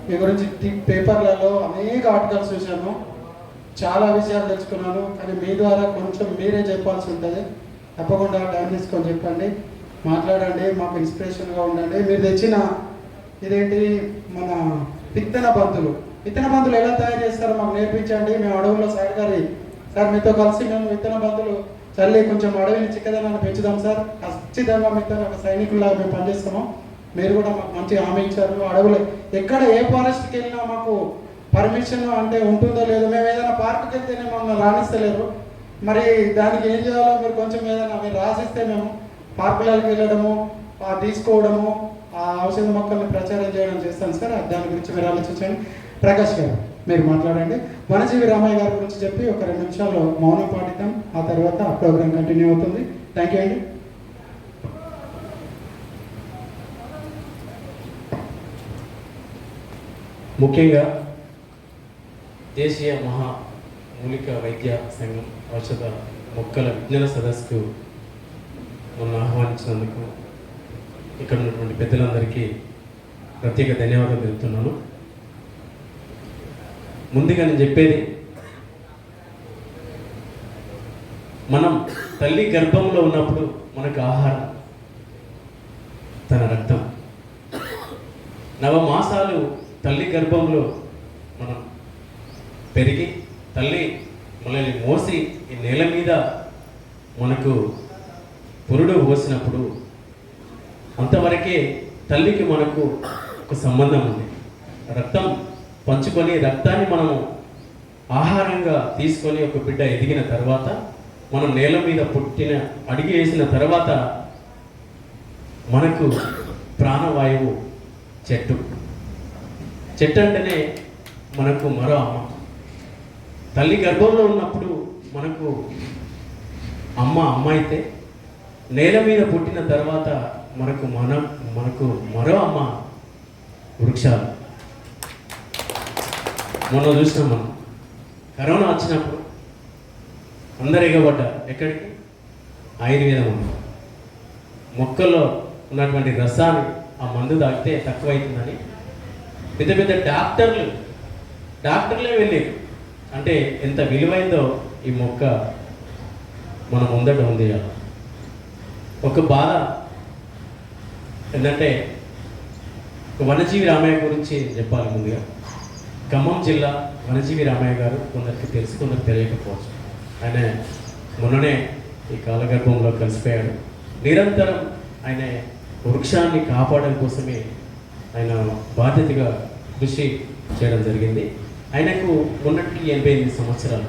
మీ గురించి పేపర్లలో అనేక ఆర్టికల్స్ చూశాను, చాలా విషయాలు తెలుసుకున్నాను. కానీ మీ ద్వారా కొంచెం మీరే చెప్పాల్సి ఉంటుంది. తప్పకుండా టైం తీసుకొని చెప్పండి, మాట్లాడండి, మాకు ఇన్స్పిరేషన్గా ఉండండి. మీరు తెచ్చిన ఇదేంటి మన విత్తన బంతులు ఎలా తయారు చేస్తారో మాకు నేర్పించండి. మేము అడవుల్లో సార్ మీతో కలిసి మేము విత్తన బంతులు చల్లి కొంచెం అడవిని చిక్కదనాన్ని పెంచుదాం సార్. ఖచ్చితంగా మీతో ఒక సైనికుల్లాగా మేము పనిచేస్తాము. మీరు కూడా మాకు మంచి హామీ ఇచ్చారు. అడవులు ఎక్కడ ఏ ఫారెస్ట్కి వెళ్ళినా మాకు పర్మిషన్ అంటే ఉంటుందో లేదో, మేము ఏదైనా పార్కుకి వెళ్తేనే మమ్మల్ని రాణిస్తలేరు. మరి దానికి ఏం చేయాలో మీరు కొంచెం ఏదైనా మీరు రాసిస్తే మేము పార్కులకు వెళ్ళడము, తీసుకోవడము, ఆ ఔషధ మొక్కల్ని ప్రచారం చేయడం చేస్తాను సార్. దాని గురించి మీరు ఆలోచించండి. ప్రకాష్ గారు మీరు మాట్లాడండి. వనజీవి రామయ్య గారి గురించి చెప్పి ఒక 2 నిమిషాల్లో మౌనం పాటిద్దాం. ఆ తర్వాత ప్రోగ్రామ్ కంటిన్యూ అవుతుంది. థ్యాంక్ యూ అండి. ముఖ్యంగా దేశీయ మహామూలిక వైద్య సంఘం ఔషధ మొక్కల విజ్ఞాన సదస్సుకు నన్ను ఆహ్వానించినందుకు ఇక్కడ ఉన్నటువంటి పెద్దలందరికీ ప్రత్యేక ధన్యవాదాలు తెలుపుతున్నాను. ముందుగా నేను చెప్పేది, మనం తల్లి గర్భంలో ఉన్నప్పుడు మనకు ఆహారం తన రక్తం. 9 మాసాలు తల్లి గర్భంలో మనం పెరిగి తల్లి మనల్ని మోసి ఈ నేల మీద మనకు పురుడు పోసినప్పుడు అంతవరకే తల్లికి మనకు ఒక సంబంధం ఉంది. రక్తం పంచుకొని రక్తాన్ని మనము ఆహారంగా తీసుకొని ఒక బిడ్డ ఎదిగిన తర్వాత, మనం నేల మీద పుట్టిన అడిగి వేసిన తర్వాత మనకు ప్రాణవాయువు చెట్టు అంటేనే మనకు మరో అమ్మ. తల్లి గర్భంలో ఉన్నప్పుడు మనకు అమ్మ అయితే, నేల మీద పుట్టిన తర్వాత మనకు మరో అమ్మ వృక్షాలు. మొన్న చూసినాం మనం, కరోనా వచ్చినప్పుడు అందరు ఎగబడ్డారు. ఎక్కడికి? ఆయుర్వేదం మొక్కల్లో ఉన్నటువంటి రసాన్ని ఆ మందు తాగితే తక్కువైతుందని పెద్ద పెద్ద డాక్టర్లే వెళ్ళారు. అంటే ఎంత విలువైందో ఈ మొక్క మన ముందట ఉంది. ఒక బాధ ఏంటంటే, వనజీవి రామయ్య గురించి చెప్పాలి. ముందుగా ఖమ్మం జిల్లా వనజీవి రామయ్య గారు కొందరికి తెలుసు, కొందరికి తెలియకపోవచ్చు. ఆయన మొన్ననే ఈ కాలగర్భంలో కలిసిపోయాడు. నిరంతరం ఆయన వృక్షాన్ని కాపాడడం కోసమే ఆయన బాధ్యతగా కృషి చేయడం జరిగింది. ఆయనకు మొన్నటికి 88 సంవత్సరాలు.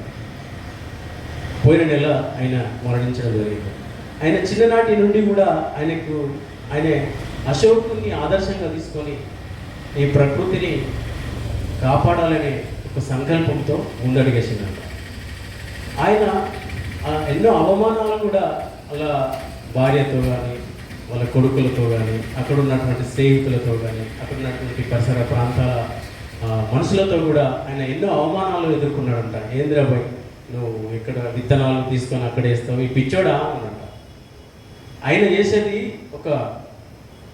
పోయిన నెల ఆయన మరణించడం జరిగింది. ఆయన చిన్ననాటి నుండి కూడా ఆయన అశోకుని ఆదర్శంగా తీసుకొని ఈ ప్రకృతిని కాపాడాలనే ఒక సంకల్పంతో ముందడుగేసినాడు. ఆయన ఎన్నో అవమానాలు కూడా అలా భార్యతో కానీ, వాళ్ళ కొడుకులతో కానీ, అక్కడ ఉన్నటువంటి స్నేహితులతో కానీ, అక్కడ ఉన్నటువంటి పరిసర ప్రాంతాల మనుషులతో కూడా ఆయన ఎన్నో అవమానాలు ఎదుర్కొన్నాడంట. ఏంద్రాబాయ్, నువ్వు ఇక్కడ విత్తనాలు తీసుకొని అక్కడ వేస్తావు, ఈ పిచ్చోడా అనంట. ఆయన చేసేది ఒక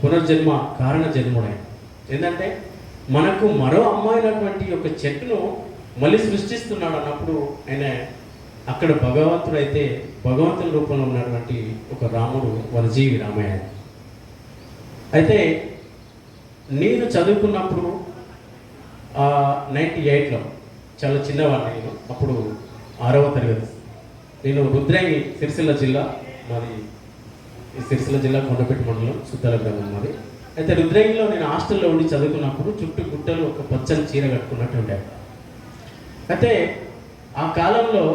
పునర్జన్మ కారణ జన్ముడు. ఏంటంటే, మనకు మరో అమ్మాయినటువంటి ఒక చెట్టును మళ్ళీ సృష్టిస్తున్నాడు అన్నప్పుడు ఆయన అక్కడ భగవంతుడైతే భగవంతుని రూపంలో ఉన్నటువంటి ఒక రాముడు వనజీవి రామయ్య. అయితే నేను చదువుకున్నప్పుడు 98లో చాలా చిన్నవాడిని నేను. అప్పుడు 6వ తరగతి. నేను రుద్రంగి, సిరిసిల్ల జిల్లా మాది. సిరిసిల్ల జిల్లా కొండపేట మండలం సుద్దాల గ్రామం మాది. అయితే రుద్రంగిలో నేను హాస్టల్లో ఉండి చదువుకున్నప్పుడు చుట్టూ గుట్టలు ఒక పచ్చని చీర కట్టుకున్నట్టు ఉండే. అయితే ఆ కాలంలో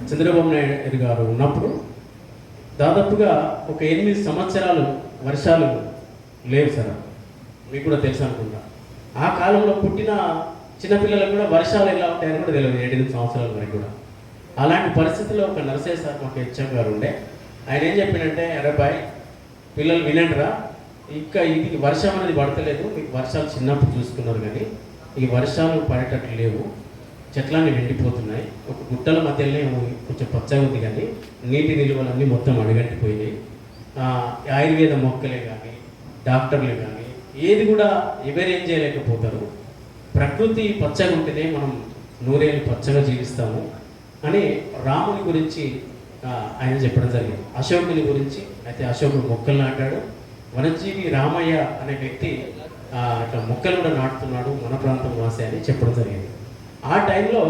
చంద్రబాబు నాయుడు గారు ఉన్నప్పుడు దాదాపుగా ఒక 8 సంవత్సరాలు వర్షాలు లేవు సార్. మీకు కూడా తెలుసు అనుకుంటా. ఆ కాలంలో పుట్టిన చిన్నపిల్లలకు కూడా వర్షాలు ఎలా ఉంటాయని కూడా తెలియదు, 7 సంవత్సరాల వరకు కూడా. అలాంటి పరిస్థితుల్లో ఒక నరసయ్య సార్ మాకు హెచ్ఎం గారు ఉండే. ఆయన ఏం చెప్పినంటే, అరే బాయ్ పిల్లలు వినండిరా, ఇది వర్షం అనేది పడతలేదు, మీకు వర్షాలు చిన్నప్పుడు చూసుకున్నారు కానీ ఈ వర్షాలు పడేటట్లు లేవు, చెట్లన్నీ ఎండిపోతున్నాయి, ఒక గుట్టల మధ్యలోనే కొంచెం పచ్చగా ఉంది కానీ నీటి నిల్వలన్నీ మొత్తం అడుగంటిపోయినాయి. ఆయుర్వేద మొక్కలే కానీ డాక్టర్లు కానీ ఏది కూడా ఎవరేం చేయలేకపోతారు. ప్రకృతి పచ్చగా ఉంటేనే మనం నూరేళ్ళు పచ్చగా జీవిస్తాము అని రాముని గురించి ఆయన చెప్పడం జరిగింది. అశోకుని గురించి అయితే అశోకుడు మొక్కలు నాటాడు. వనజీవి రామయ్య అనే వ్యక్తి ఇట్లా మొక్కలు కూడా నాటుతున్నాడు మన ప్రాంతం వాసే అని చెప్పడం జరిగింది. ఆ టైంలో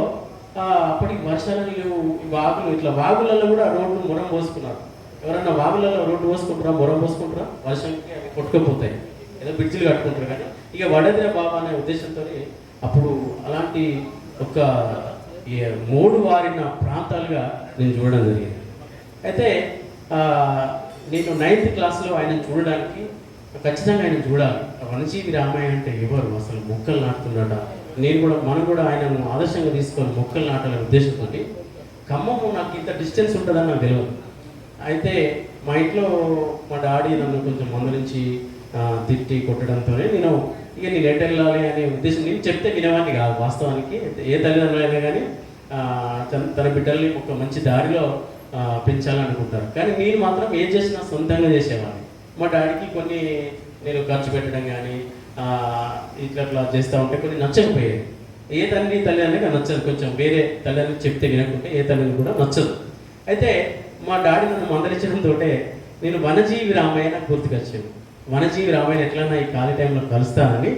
అప్పటికి వర్షాలు లేవు, వాగులు ఇట్లా వాగులలో కూడా రోడ్లు మొరం పోసుకున్నారు. ఎవరన్నా వాగులలో రోడ్డు పోసుకుంటారా, మొరం పోసుకుంటారా? వర్షానికి అవి కొట్టుకుపోతాయి, ఏదో బ్రిడ్జిలు కట్టుకుంటారు. కానీ ఇక వడదిర బాబా అనే ఉద్దేశంతో అప్పుడు అలాంటి ఒక మోడు వారిన ప్రాంతాలుగా నేను చూడడం జరిగింది. అయితే నేను 9th క్లాస్లో ఆయన చూడడానికి ఖచ్చితంగా ఆయన చూడాలి. వనజీవి రామయ్య అంటే ఎవరు, అసలు మొక్కలు నాటుతున్నాడా, మనం కూడా ఆయనను ఆదర్శంగా తీసుకొని మొక్కలు నాటాలనే ఉద్దేశంతో ఖమ్మము నాకు ఇంత డిస్టెన్స్ ఉంటుందని నాకు తెలియదు. అయితే మా ఇంట్లో మా డాడీ నన్ను కొంచెం మందలించి తిట్టి కొట్టడంతోనే నేను ఎటు వెళ్ళాలి అనే ఉద్దేశం, నేను చెప్తే వినేవాడిని కాదు. వాస్తవానికి ఏ తల్లిదండ్రులైనా కానీ తన బిడ్డల్ని ఒక మంచి దారిలో పెంచాలనుకుంటారు. కానీ నేను మాత్రం ఏం చేసినా సొంతంగా చేసేవాడిని. మా డాడీకి కొన్ని నేను ఖర్చు పెట్టడం కానీ ఇట్లా చేస్తూ ఉంటే కొన్ని నచ్చకపోయేది. ఏ తల్లిదండ్రులకి నచ్చదు, కొంచెం వేరే తల్లిదండ్రులు చెప్తే వినకుంటే ఏ తల్లిని కూడా నచ్చదు. అయితే మా డాడీ నన్ను మందలించడంతో నేను వనజీవి రామయ్య నాకు గుర్తుకొచ్చాను. వనజీవి రామయ్య ఎట్లన్నా ఈ ఖాళీ టైంలో కలుస్తానని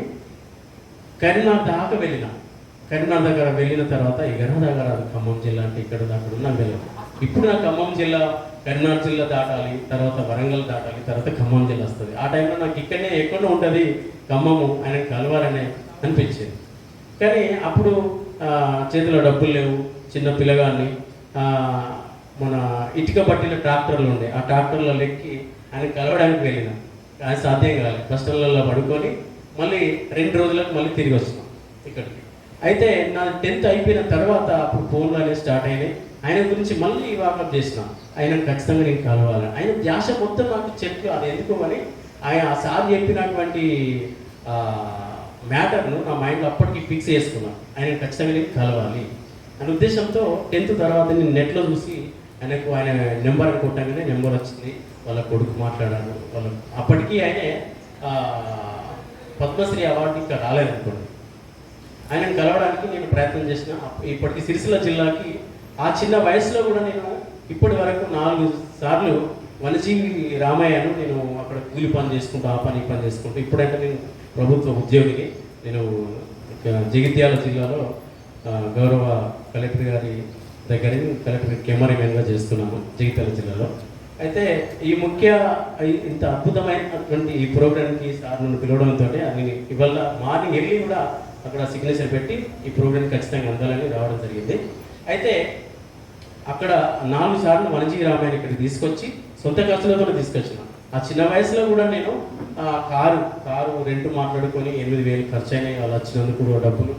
కరీంనగర్ దాకా వెళ్ళిన. కరీంనగర్ దగ్గర వెళ్ళిన తర్వాత ఈ దగ్గర ఖమ్మం జిల్లా అంటే ఇక్కడ దాకా నాకు వెళ్ళాను. ఇప్పుడు నాకు ఖమ్మం జిల్లా, కరీంనగర్ జిల్లా దాటాలి, తర్వాత వరంగల్ దాటాలి, తర్వాత ఖమ్మం జిల్లా వస్తుంది. ఆ టైంలో నాకు ఇక్కడనే ఎక్కడో ఉంటుంది ఖమ్మము, ఆయన కలవాలని అనిపించేది. కానీ అప్పుడు చేతిలో డబ్బులు లేవు, చిన్న పిల్లగాన్ని మన ఇటుక పట్టిన ట్రాక్టర్లు ఉండే, ఆ ట్రాక్టర్లో లెక్కి ఆయన కలవడానికి వెళ్ళిన. ఆయన సాధ్యం కావాలి, కష్టాలలో పడుకొని మళ్ళీ 2 రోజులకు మళ్ళీ తిరిగి వచ్చినాం ఇక్కడికి. అయితే నా 10th అయిపోయిన తర్వాత అప్పుడు ఫోన్లు అనేవి స్టార్ట్ అయినాయి. ఆయన గురించి మళ్ళీ వాకప్ చేసిన, ఆయన ఖచ్చితంగా నేను కలవాలి. ఆయన ధ్యాస మొత్తం నాకు చెట్లు, అది ఎందుకు అని ఆయన ఆ సార్ చెప్పినటువంటి మ్యాటర్ను నా మైండ్లో అప్పటికి ఫిక్స్ చేసుకున్నాను. ఆయన ఖచ్చితంగా నేను కలవాలి అనే ఉద్దేశంతో 10th తర్వాత నేను నెట్లో చూసి ఆయన నెంబర్ కొట్టగానే నెంబర్ వచ్చింది. వాళ్ళ కొడుకు మాట్లాడాను. అప్పటికి ఆయనే పద్మశ్రీ అవార్డు ఇంకా రాలేదనుకోండి. ఆయనను కలవడానికి నేను ప్రయత్నం చేసిన. ఇప్పటికి సిరిసిల్ల జిల్లాకి ఆ చిన్న వయసులో కూడా నేను ఇప్పటి వరకు 4 సార్లు వనజీవి రామయ్యను నేను అక్కడ కూలి పని చేసుకుంటూ, ఆ పని ఈ పని చేసుకుంటూ, ఇప్పుడంటే నేను ప్రభుత్వ ఉద్యోగిని. నేను జగిత్యాల జిల్లాలో గౌరవ కలెక్టర్ గారి దగ్గర కలెక్టర్ కెమెరామెన్గా చేస్తున్నాను జగిత్యాల జిల్లాలో. అయితే ఇంత అద్భుతమైనటువంటి ఈ ప్రోగ్రామ్కి సార్ నన్ను పిలవడంతో నేను ఇవాళ మార్నింగ్ వెళ్ళి కూడా అక్కడ సిగ్నేచర్ పెట్టి ఈ ప్రోగ్రామ్ ఖచ్చితంగా అందాలని రావడం జరిగింది. అయితే అక్కడ 4 సార్లు వనజీవి రామయ్యని ఇక్కడికి తీసుకొచ్చి సొంత ఖర్చులతో తీసుకొచ్చిన. ఆ చిన్న వయసులో కూడా నేను కారు రెంట్ మాట్లాడుకొని 8,000 ఖర్చు అయినాయి. వాళ్ళు వచ్చినందుకు కూడా డబ్బులు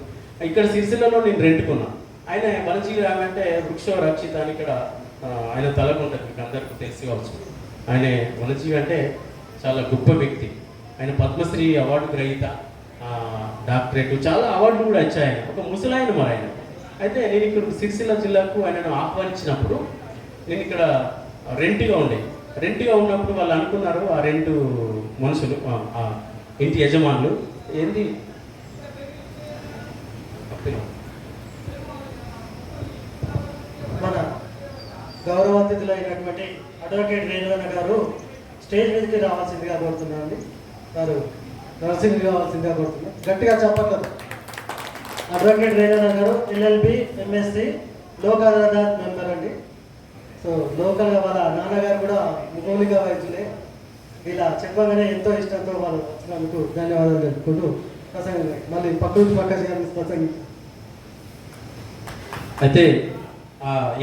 ఇక్కడ సిరిసిల్లలో నేను రెంట్కున్నాను. ఆయన వనజీవి రామయ్య అంటే వృక్ష రక్షిత అని ఇక్కడ ఆయన తలకు ఉంటుంది, మీకు అందరికీ తెలిసి కావచ్చు. ఆయన వనజీవి అంటే చాలా గొప్ప వ్యక్తి. ఆయన పద్మశ్రీ అవార్డు గ్రహీత, డాక్టరేట్, చాలా అవార్డులు కూడా వచ్చాయి. ఆయన ఒక ముసలాయన మరి ఆయన. అయితే నేను ఇక్కడ సిరిసిల్ల జిల్లాకు ఆయనను ఆహ్వానించినప్పుడు నేను ఇక్కడ రెంట్గా ఉన్నప్పుడు వాళ్ళు అనుకున్నారు, ఆ రెంటు మనుషులు, ఇంటి యజమానులు, ఏంది మన గౌరవ అతిథులైనటువంటి అడ్వకేట్ రేణువన్న గారు స్టేజ్ మీదకి రావాల్సిందిగా కోరుతున్నాను. వారు నర్సింగ్ కావాల్సిందిగా కోరుతున్నారు. గట్టిగా చెప్పట్లేదు. అడ్వకేట్ రేణువన్న గారు LLB MSc Lok Adalat member అండి. సో లోకల్గా వాళ్ళ నాన్నగారు కూడా మూలిక వైద్యులే. ఇలా చెప్పగానే ఎంతో ఇష్టంతో వాళ్ళు వచ్చినందుకు ధన్యవాదాలు తెలుపుకుంటూ ప్రసంగం మళ్ళీ ప్రకృతి ప్రసంగం. అయితే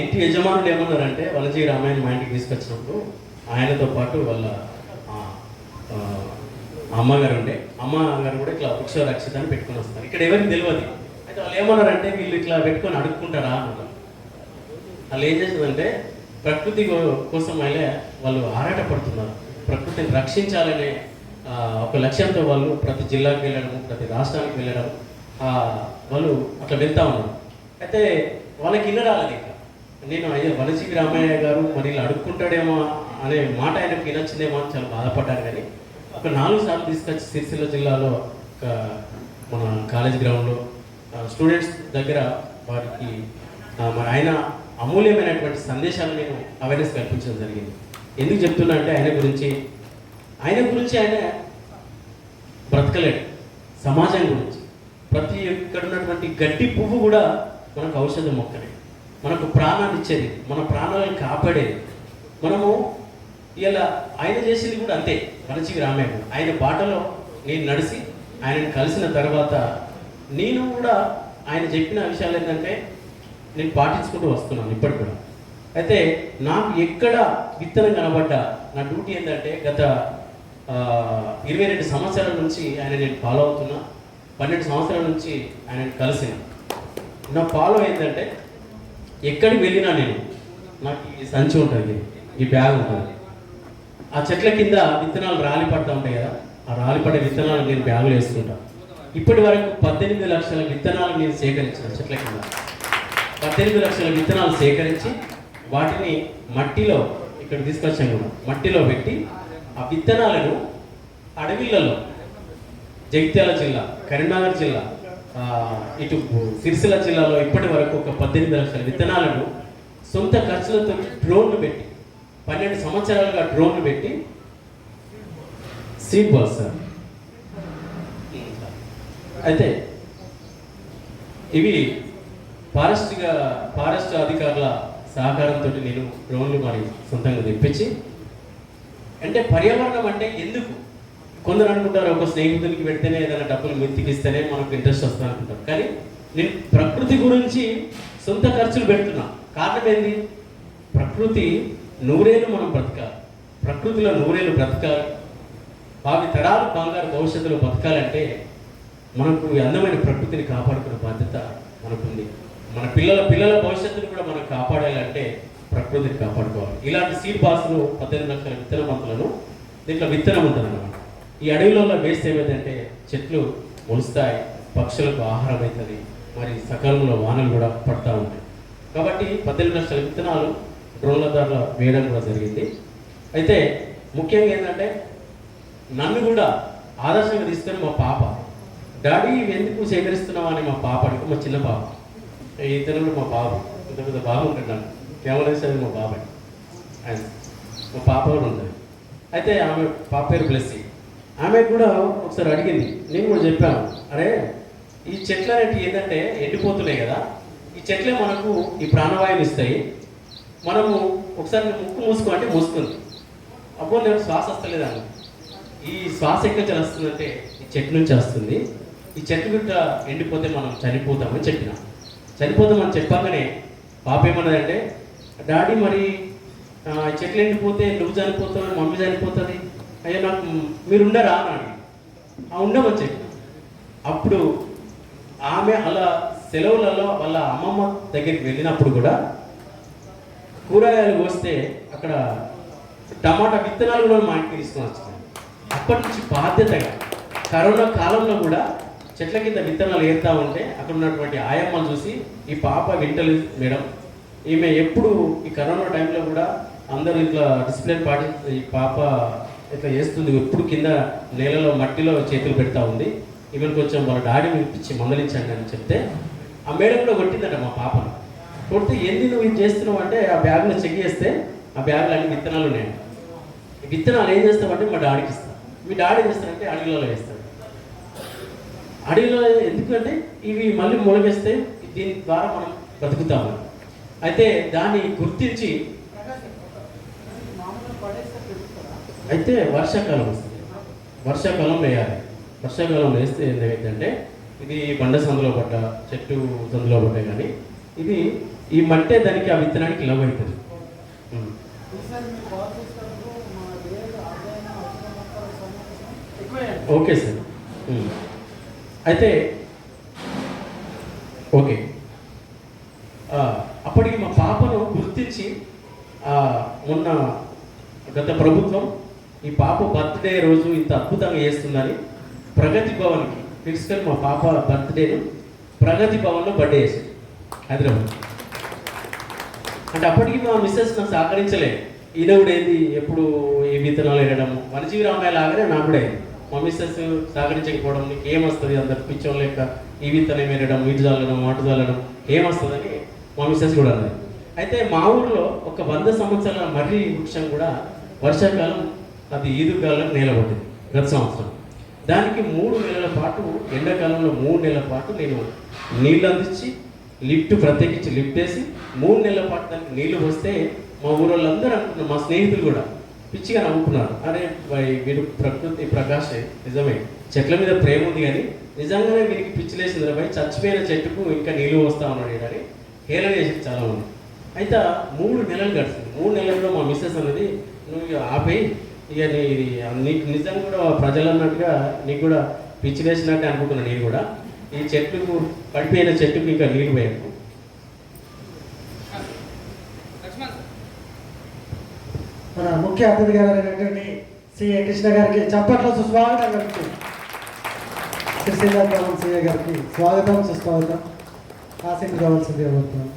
ఇంటి యజమానులు ఏమన్నారంటే వనజీవి రామయ్యని మా ఇంటికి తీసుకొచ్చినప్పుడు ఆయనతో పాటు వాళ్ళ అమ్మగారు కూడా ఇట్లా వృక్ష రక్షితాన్ని పెట్టుకుని వస్తారు. ఇక్కడ ఎవరికి తెలియదు. అయితే వాళ్ళు ఏమన్నారంటే వీళ్ళు ఇట్లా పెట్టుకొని అడుక్కుంటారా అన్నారు. వాళ్ళు ఏం చేసిందంటే ప్రకృతి కోసం వాళ్ళు ఆరాటపడుతున్నారు. ప్రకృతిని రక్షించాలనే ఒక లక్ష్యంతో వాళ్ళు ప్రతి జిల్లాకి వెళ్ళడం, ప్రతి రాష్ట్రానికి వెళ్ళడం, వాళ్ళు అట్లా వెళ్తూ ఉన్నారు. అయితే వాళ్ళకి ఇల్లు రాలేదు. ఇంకా నేను వనజీవి రామయ్య గారు మరి ఇలా అడుక్కుంటాడేమో అనే మాట ఆయనకు వినొచ్చిందేమో అని చాలా బాధపడ్డాను. కానీ ఒక 4 సార్లు తీసుకొచ్చి సిరిసిల్ల జిల్లాలో ఒక మన కాలేజ్ గ్రౌండ్లో స్టూడెంట్స్ దగ్గర వారికి మరి ఆయన అమూల్యమైనటువంటి సందేశాలు నేను అవేర్నెస్ కల్పించడం జరిగింది. ఎందుకు చెప్తున్నా అంటే ఆయన గురించి ఆయన బ్రతకలేడు. సమాజం గురించి ప్రతి ఇక్కడ ఉన్నటువంటి గడ్డి పువ్వు కూడా మనకు ఔషధ మొక్కనే, మనకు ప్రాణాన్ని ఇచ్చేది, మన ప్రాణాలను కాపాడేది. మనము ఇలా ఆయన చేసింది కూడా అంతే. వనజీవి రామయ్య ఆయన బాటలో నేను నడిచి ఆయనను కలిసిన తర్వాత నేను కూడా ఆయన చెప్పిన విషయాలు ఏంటంటే నేను పాటించుకుంటూ వస్తున్నాను ఇప్పటికి కూడా. అయితే నాకు ఎక్కడ విత్తనం కనబడ్డా నా డ్యూటీ ఏంటంటే గత 22 సంవత్సరాల నుంచి ఆయన నేను ఫాలో అవుతున్నా. 12 సంవత్సరాల నుంచి ఆయనను కలిసిన నా ఫాలో ఏంటంటే ఎక్కడికి వెళ్ళినా నేను నాకు ఈ సంచి ఉంటుంది, ఈ బ్యాగ్ ఉంటుంది, ఆ చెట్ల కింద విత్తనాలు రాలి పడుతూ ఉంటాయి కదా, ఆ రాలిపడే విత్తనాలు నేను బ్యాగులు వేసుకుంటాను. ఇప్పటి వరకు 18 లక్షల విత్తనాలు నేను సేకరించిన చెట్ల కింద 18 లక్షల విత్తనాలు సేకరించి వాటిని మట్టిలో ఇక్కడ తీసుకొచ్చాను కూడా మట్టిలో పెట్టి ఆ విత్తనాలను అడవిలలో జగిత్యాల జిల్లా, కరీంనగర్ జిల్లా, ఇటు సిరిసిల్ల జిల్లాలో ఇప్పటి వరకు ఒక 18 లక్షల విత్తనాలను సొంత ఖర్చులతో డ్రోన్లు పెట్టి 12 సంవత్సరాలుగా డ్రోన్లు పెట్టి సీడ్ బాల్ సార్. అయితే ఇవి ఫారెస్ట్ అధికారుల సహకారంతో నేను డ్రోన్లు మరి సొంతంగా తెప్పించి, అంటే పర్యావరణం అంటే ఎందుకు కొందరు అనుకుంటారు ఒక స్నేహితునికి పెడితేనే ఏదైనా డబ్బులు మిత్తికిస్తేనే మనకు ఇంట్రెస్ట్ వస్తుంది అనుకుంటారు. కానీ నేను ప్రకృతి గురించి సొంత ఖర్చులు పెడుతున్నా. కారణం ఏంది? ప్రకృతి నూరేళ్ళు మనం బ్రతకాలి, ప్రకృతిలో నూరేళ్ళు బ్రతకాలి, భావి తరాలు బంగారు భవిష్యత్తులో బతకాలంటే మనకు అందమైన ప్రకృతిని కాపాడుకునే బాధ్యత మనకుంది. మన పిల్లల భవిష్యత్తుని కూడా మనం కాపాడాలంటే ప్రకృతిని కాపాడుకోవాలి. ఇలాంటి సీడ్ బాక్స్లు 18 లక్షల విత్తన మంతులను దీంట్లో విత్తనం ఉంటుంది అన్నమాట. ఈ అడవిలో వేస్తే ఏమైందంటే చెట్లు మొలుస్తాయి, పక్షులకు ఆహారం అవుతుంది, మరి సకాలంలో వానలు కూడా పడతా ఉంటాయి. కాబట్టి 18 లక్షల విత్తనాలు డ్రోన్ల ద్వారా వేయడం కూడా జరిగింది. అయితే ముఖ్యంగా ఏంటంటే నన్ను కూడా ఆదర్శంగా తీసుకొని మా పాప, డాడీ ఎందుకు సేకరిస్తున్నావు అని మా పాప అడిగి, మా చిన్న పాప, ఇతరులు మా బాబు, ఇంత పెద్ద బాబు ఉంటాడు, నన్ను కేవలం మా బాబాయ్, ఆయన మా పాప కూడా ఉంటుంది. అయితే ఆమె పాప పేరు బ్లెస్సింగ్. ఆమె కూడా ఒకసారి అడిగింది, నేను కూడా చెప్పాను, అరే ఈ చెట్లు అనేవి ఏంటంటే ఎండిపోతున్నాయి కదా, ఈ చెట్లే మనకు ఈ ప్రాణవాయువుని ఇస్తాయి, మనము ఒకసారి ముక్కు మూసుకో అంటే మూసుకుంది. అబ్బో నేను శ్వాస వస్తలేదాన్ని. ఈ శ్వాస ఎక్కడి నుంచి వస్తుందంటే ఈ చెట్టు నుంచి వస్తుంది. ఈ చెట్టు బిడ్డ ఎండిపోతే మనం చనిపోతామని చెప్పిన. చనిపోతామని చెప్పగానే పాప ఏమన్నదంటే, డాడీ మరి చెట్లు ఎండిపోతే నువ్వు చనిపోతావు, మమ్మీ చనిపోతుంది, అయ్యో నాకు మీరు ఉండరా అని ఉండమని చెప్పిన. అప్పుడు ఆమె అలా సెలవులలో వాళ్ళ అమ్మమ్మ దగ్గరికి వెళ్ళినప్పుడు కూడా కూరగాయలు కోస్తే అక్కడ టమాటా విత్తనాలు కూడా మా ఇంటికి తీసుకొని వచ్చినాయి. అప్పటి నుంచి బాధ్యతగా కరోనా కాలంలో కూడా చెట్ల కింద విత్తనాలు ఏరుతా ఉంటే అక్కడ ఉన్నటువంటి ఆయమ్మలు చూసి ఈ పాప వింటలు మేడం, ఈమె ఎప్పుడు ఈ కరోనా టైంలో కూడా అందరూ ఇట్లా డిసిప్లిన్ ఈ పాప ఇట్లా చేస్తుంది, ఎప్పుడు కింద నేలలో మట్టిలో చేతులు పెడతా ఉంది, ఈమెను కొంచెం వాళ్ళ డాడీని పిలిపించి మందలించండి అని చెప్తే ఆ మేడం కూడా కొట్టిందంట మా పాపను. కొడితే ఏంది నువ్వు ఇది చేస్తున్నావు అంటే ఆ బ్యాగ్లో చెక్ చేస్తే ఆ బ్యాగ్లో అన్ని విత్తనాలు ఉన్నాయి. ఈ విత్తనాలు ఏం చేస్తామంటే మా డాడీకి ఇస్తాం. మీ డాడీ ఏం చేస్తారంటే అడవిలో వేస్తాడు. అడవిలో ఎందుకంటే ఇవి మళ్ళీ మొలకేస్తే దీని ద్వారా మనం బతుకుతాము. అయితే దాన్ని గుర్తించి అయితే వర్షాకాలం వస్తుంది, వర్షాకాలం వేయాలి. వర్షాకాలం వేస్తే ఏమైందంటే ఇది బండ సందులో పడ్డ చెట్టు సందులో పడ్డా కానీ ఇది ఈ మట్టే దానికి ఆ విత్తనానికి లవ్ అవుతుంది. Okay sir. అయితే ఓకే, అప్పటికి మా పాపను గుర్తించి మొన్న గత ప్రభుత్వం ఈ పాప బర్త్డే రోజు ఇంత అద్భుతంగా చేస్తుందని ప్రగతి భవన్కి తీసుకొని మా పాప బర్త్డేను ప్రగతి భవన్లో బర్త్డే చేసింది హైదరాబాద్. అంటే అప్పటికి మా మిస్సెస్ నాకు సహకరించలేదు. ఈయన కూడా ఏంది ఎప్పుడు ఈ విత్తనాలు వేయడం వనజీవి రామాయ లాగానే నాకు కూడా అయింది. మా మిస్సెస్ సహకరించకపోవడం, నీకు ఏమొస్తుంది అందరు పిచ్చోళ్ళ లెక్క ఈ విత్తనం వేయడం, ఇటు చల్లడం అటు చల్లడం ఏమొస్తుందని మా మిస్సెస్ కూడా అన్నది. అయితే మా ఊర్లో ఒక 100 సంవత్సరాల మర్రి వృక్షం కూడా వర్షాకాలం అది ఈదుగాలం నేలబట్టింది గత సంవత్సరం. దానికి 3 నెలల పాటు, ఎండాకాలంలో 3 నెలల పాటు నేను నీళ్ళు అందించి లిఫ్ట్ ప్రత్యేకించి లిఫ్ట్ వేసి 3 నెలల పాటు దానికి నీళ్లు వస్తే మా ఊరోళ్ళందరూ అనుకున్నారు, మా స్నేహితులు కూడా పిచ్చిగా నవ్వుకున్నారు. అరే వీడు ప్రకృతి ప్రకాశ్ నిజమే, చెట్ల మీద ప్రేమ ఉంది కానీ నిజంగానే వీరికి పిచ్చిలేసింది భయ్, చచ్చిపోయిన చెట్టుకు ఇంకా నీళ్ళు వస్తా ఉన్నాడు అని హేళన చేసింది చాలా మంది. అయితే 3 నెలలు గడిచింది. 3 నెలల్లో మా మిస్సెస్ అన్నది, నువ్వు ఇక ఆపేయి, ఇక నీకు నిజంగా కూడా ప్రజలు అన్నట్టుగా నీకు కూడా పిచ్చిలేసినట్టే అనుకుంటున్నాను. నేను కూడా ఈ చెట్టుకు పడిపోయిన చెట్టుకు ఇంకా నీళ్ళు పోయాను. మన ముఖ్య అతిథి గారు అయినటువంటి సిఏ కృష్ణ గారికి చప్పట్లో సుస్వాగతం గారికి, శ్రీశైలం సిఏ గారికి స్వాగతం సుస్వాగతం ఆశీర్వాదం కావాల్సింది కోరుతున్నాను.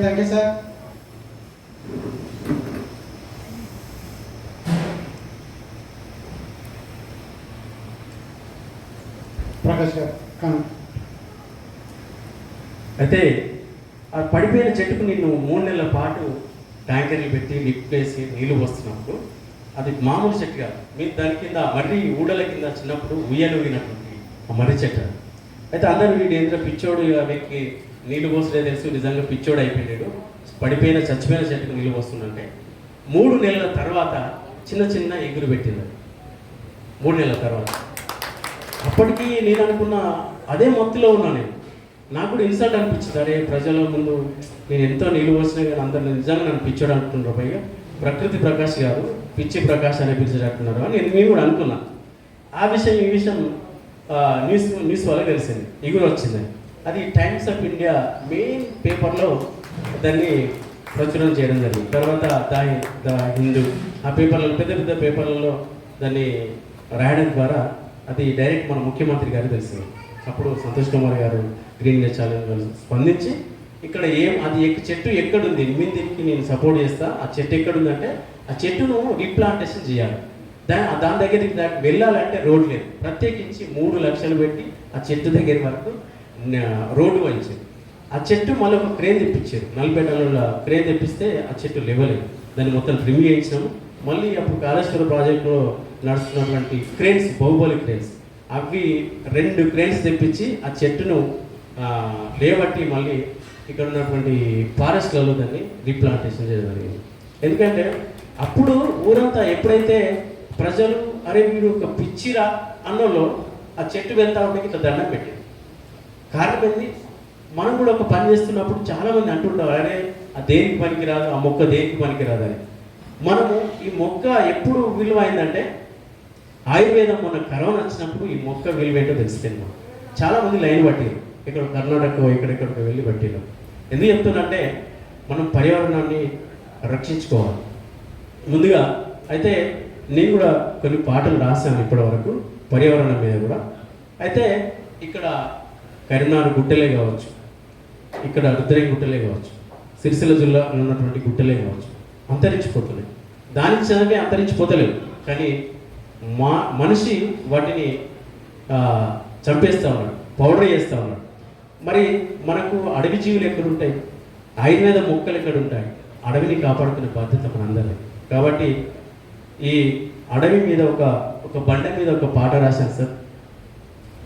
Thank you sir. ప్రకాష్ గారు అయితే ఆ పడిపోయిన చెట్టుకు నేను 3 నెలల పాటు ట్యాంకర్లు పెట్టి లిఫ్ట్ వేసి నీళ్లు పోస్తున్నప్పుడు అది మామూలు చెట్టు కాదు. మీరు దాని కింద మర్రి ఊడల కింద చిన్నప్పుడు ఉయ్యలు ఊగినటువంటి ఆ మర్రి చెట్టు. అయితే అందరూ వీడు ఏంటో పిచ్చోడు, వీరికి నీళ్లు పోసలే తెలుసు, నిజంగా పిచ్చోడు అయిపోయాడు, పడిపోయిన చచ్చిపోయిన చెట్టుకు నీళ్లు పోస్తుందంటే 3 నెలల తర్వాత చిన్న చిన్న ఎగురు పెట్టింది. 3 నెలల తర్వాత అప్పటికి నేను అనుకున్న అదే మత్తులో ఉన్నా నేను. నాకు కూడా ఇన్సల్ట్ అనిపించింది, అరే ప్రజల ముందు నేను ఎంతో నీళ్ళు పోసినా కానీ అందరు నిజంగా నన్ను పిచ్చోడు అనుకుంటున్నారు, పైగా ప్రకృతి ప్రకాష్ గారు పిచ్చి ప్రకాష్ అని పిలిచేటట్టున్నారు అని నేను కూడా అనుకున్నా. ఈ విషయం న్యూస్ వల్ల తెలిసింది, ఎగురు వచ్చిందని. అది టైమ్స్ ఆఫ్ ఇండియా మెయిన్ పేపర్లో దాన్ని ప్రచురణ చేయడం జరిగింది. తర్వాత ద హిందూ ఆ పేపర్లలో పెద్ద పెద్ద పేపర్లలో దాన్ని రాయడం ద్వారా అది డైరెక్ట్ మన ముఖ్యమంత్రి గారు తెలిసింది. అప్పుడు సంతోష్ కుమార్ గారు గ్రీన్ ఇండియా ఛాలెంజ్ స్పందించి ఇక్కడ అది చెట్టు ఎక్కడుంది, దీనికి నేను సపోర్ట్ చేస్తా, ఆ చెట్టు ఎక్కడుందంటే ఆ చెట్టును రీప్లాంటేషన్ చేయాలి, దాని దగ్గరికి వెళ్ళాలంటే రోడ్ లేదు, ప్రత్యేకించి 3 లక్షలు పెట్టి ఆ చెట్టు దగ్గర వరకు రోడ్డు వంచింది. ఆ చెట్టు మళ్ళీ ఒక క్రేన్ తెప్పించారు, 40 టన్నుల క్రేన్ తెప్పిస్తే ఆ చెట్టు లేవలేదు, దాన్ని మొత్తం ట్రిమ్ చేయించినాము. మళ్ళీ అప్పుడు కాళేశ్వర ప్రాజెక్టులో నడుస్తున్నటువంటి క్రేన్స్, బాహుబలి క్రేన్స్, అవి 2 క్రేన్స్ తెప్పించి ఆ చెట్టును లేవట్టి మళ్ళీ ఇక్కడ ఉన్నటువంటి ఫారెస్ట్లలో దాన్ని రీప్లాంటేషన్ చేయడం జరిగింది. ఎందుకంటే అప్పుడు ఊరంతా ఎప్పుడైతే ప్రజలు అరే వీడు ఒక పిచ్చిరా అన్నలో ఆ చెట్టు వెళ్తా ఉంటే ఇట్లా దండం పెట్టింది. కారణం ఏంది, మనం కూడా ఒక పని చేస్తున్నప్పుడు చాలామంది అంటుంటారు, అరే ఆ దేనికి పనికిరాదు, ఆ మొక్క దేనికి పనికిరాదు అని. మనము ఈ మొక్క ఎప్పుడు విలువ అయిందంటే ఆయుర్వేదం మొన్న కరోనా వచ్చినప్పుడు ఈ మొక్క విలువ ఏంటో తెలిసిపోయింది. మనం చాలామంది లైన్ పట్టారు, ఇక్కడ కర్ణాటక ఎక్కడెక్కడికి వెళ్ళి పట్టారు. ఎందుకు చెప్తున్నంటే మనం పర్యావరణాన్ని రక్షించుకోవాలి ముందుగా. అయితే నేను కూడా కొన్ని పాటలు రాశాను ఇప్పటి వరకు పర్యావరణం మీద కూడా. అయితే ఇక్కడ కరీంనగర్ గుట్టలే కావచ్చు, ఇక్కడ రుద్రేం గుట్టలే కావచ్చు, సిరిసిల్ల జిల్లాలో ఉన్నటువంటి గుట్టలే కావచ్చు, అంతరించిపోతున్నాయి. దానికి చదివే అంతరించిపోతలేవు, కానీ మనిషి వాటిని చంపేస్తూ ఉన్నాడు, పౌడర్ చేస్తూ ఉన్నాడు. మరి మనకు అడవి జీవులు ఎక్కడుంటాయి, ఆయుర్వేద మొక్కలు ఎక్కడుంటాయి, అడవిని కాపాడుకునే బాధ్యత మనందరిది. కాబట్టి ఈ అడవి మీద ఒక బండ మీద ఒక పాట రాశాను సార్.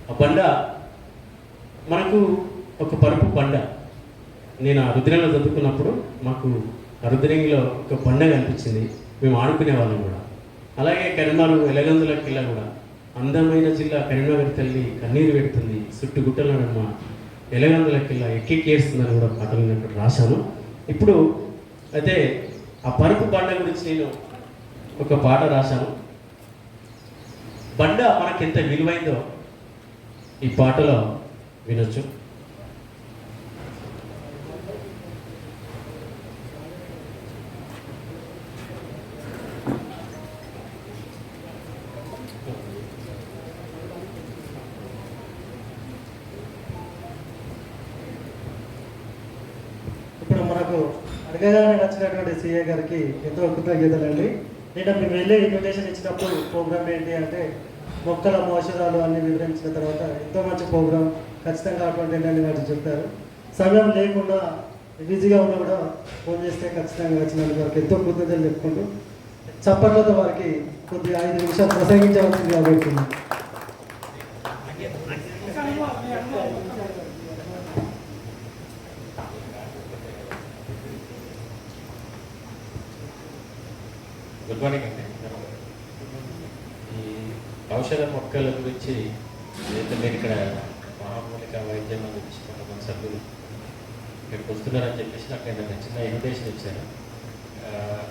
ఆ బండ మనకు ఒక పరుపు బండ. నేను ఆ రుద్రంలో చదువుకున్నప్పుడు మాకు ఆ రుద్రంగిలో ఒక బండ కనిపించింది, మేము ఆడుకునే వాళ్ళం కూడా. అలాగే కరీంనగర్ ఎలగందుల కిల్లా కూడా అందమైన జిల్లా కరీంనగర్ తల్లి కన్నీరు పెడుతుంది, చుట్టు గుట్టల నడుమ ఎలగందుల కిల్లా ఎక్కేస్తుందని కూడా పాటలు రాశాను. ఇప్పుడు అయితే ఆ పరుపు బండ గురించి నేను ఒక పాట రాశాను. బండ మనకి ఎంత విలువైందో ఈ పాటలో వినొచ్చు. అడగగానే వచ్చినటువంటి సీఏ గారికి ఎంతో కృతజ్ఞతలండి. నేను మేము వెళ్ళే ఇన్విటేషన్ ఇచ్చినప్పుడు ప్రోగ్రామ్ ఏంటి అంటే మొక్కల ఔషధాలు అన్ని వివరించిన తర్వాత ఎంతో మంచి ప్రోగ్రామ్ ఖచ్చితంగా అటువంటి ఏంటని వాటి చెప్పారు. సమయం లేకుండా బిజీగా ఉన్నా కూడా ఫోన్ చేస్తే ఖచ్చితంగా వచ్చినందుకు వారికి ఎంతో కృతజ్ఞతలు చెప్పుకుంటూ చప్పట్లతో వారికి కొద్దిగా 5 నిమిషాలు ప్రసంగించవలసింది కాబట్టి గుడ్ మార్నింగ్ అండి. ఈ ఔషధ మొక్కల గురించి ఏదైతే మీరు ఇక్కడ మహామూలిక వైద్యం గురించి కొంతమంది సభ్యులు ఇక్కడికి వస్తున్నారని చెప్పేసి నాకు నేను చిన్న ఇన్విటేషన్ ఇచ్చాను.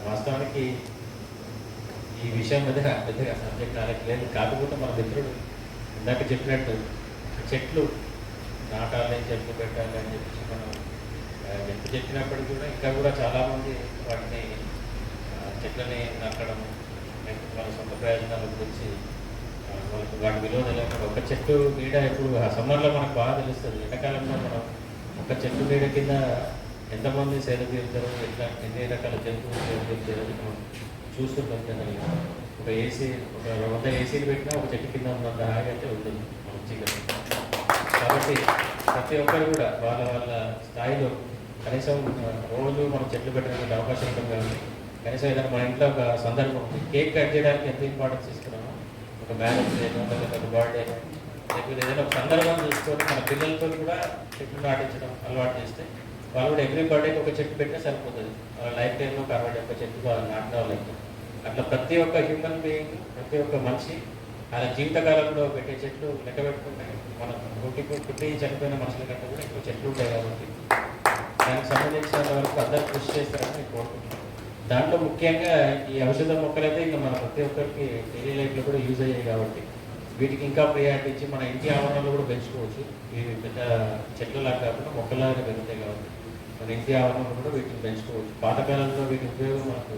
వాస్తవానికి ఈ విషయం మీద పెద్దగా సబ్జెక్ట్ నాలెడ్జ్ లేదు. కాకపోతే మన మిత్రుడు ఇందాక చెప్పినట్టు చెట్లు నాటాలి, చెట్లు పెట్టాలి అని చెప్పేసి మనం ఎంత చెప్పినప్పటికీ కూడా ఇంకా కూడా చాలామంది వాటిని చెట్లని నాటడం, వాళ్ళ సొంత ప్రయోజనాల గురించి వాళ్ళకి వాటి విలువ తెలియకుండా ఒక చెట్టు నీడ ఇప్పుడు సమ్మర్లో మనకు బాగా తెలుస్తుంది. ఎండాకాలంలో మనం ఒక చెట్టు నీడ కింద ఎంతమంది సేద తీరుతారు, ఎన్ని రకాల జంతువులు సేద తీరుతారు మనం చూస్తుంటాం. జనరల్గా ఒక ఏసీ, ఒక 100 ఏసీలు పెట్టినా ఒక చెట్టు కింద ఉన్నంత హాయి అయితే ఉంటుంది మంచిగా. కాబట్టి ప్రతి ఒక్కరు కూడా వాళ్ళ వాళ్ళ స్థాయిలో కనీసం రోజు మనం చెట్లు పెట్టడానికి అవకాశం ఉంటుంది. కాబట్టి కనీసం ఏదైనా మన ఇంట్లో ఒక సందర్భం ఉంది, కేక్ కట్ చేయడానికి ఎంత ఇంపార్టెన్స్ ఇస్తున్నామో, ఒక మ్యారేజ్ డేనో లేకపోతే ఒక బర్త్డే లేకపోతే ఏదైనా ఒక సందర్భం చూసుకొని మన పిల్లలతో కూడా చెట్లు నాటించడం అలవాటు చేస్తే వాళ్ళు కూడా ఎవ్రీ బర్త్డేకి ఒక చెట్టు పెట్టినా సరిపోతుంది. వాళ్ళ లైఫ్ టైంలో 61 చెట్లు వాళ్ళు నాటిన వాళ్ళకి. అట్లా ప్రతి ఒక్క హ్యూమన్ బీయింగ్, ప్రతి ఒక్క మనిషి అలా జీవితకాలంలో పెట్టే చెట్లు లెక్క పెట్టుకుంటే మన పుట్టి చనిపోయిన మనుషుల కంటే కూడా ఎక్కువ చెట్లు ఉంటాయి. కాబట్టి దానికి సంబంధించిన వరకు అందరూ కృషి చేస్తారని నేను కోరుకుంటున్నాను. దాంట్లో ముఖ్యంగా ఈ ఔషధ మొక్కలైతే ఇంకా మన ప్రతి ఒక్కరికి డైలీ లైఫ్లో కూడా యూజ్ అయ్యాయి. కాబట్టి వీటికి ఇంకా ప్రియారిటీ ఇచ్చి మన ఇంటి ఆవరణలో కూడా పెంచుకోవచ్చు. ఇవి పెద్ద చెట్లలాగా కాకుండా మొక్కలాగా పెరుగుతాయి. కాబట్టి మన ఇంటి ఆవరణలో కూడా వీటిని పెంచుకోవచ్చు. పాతకాలంలో వీటి ఉపయోగం మనకు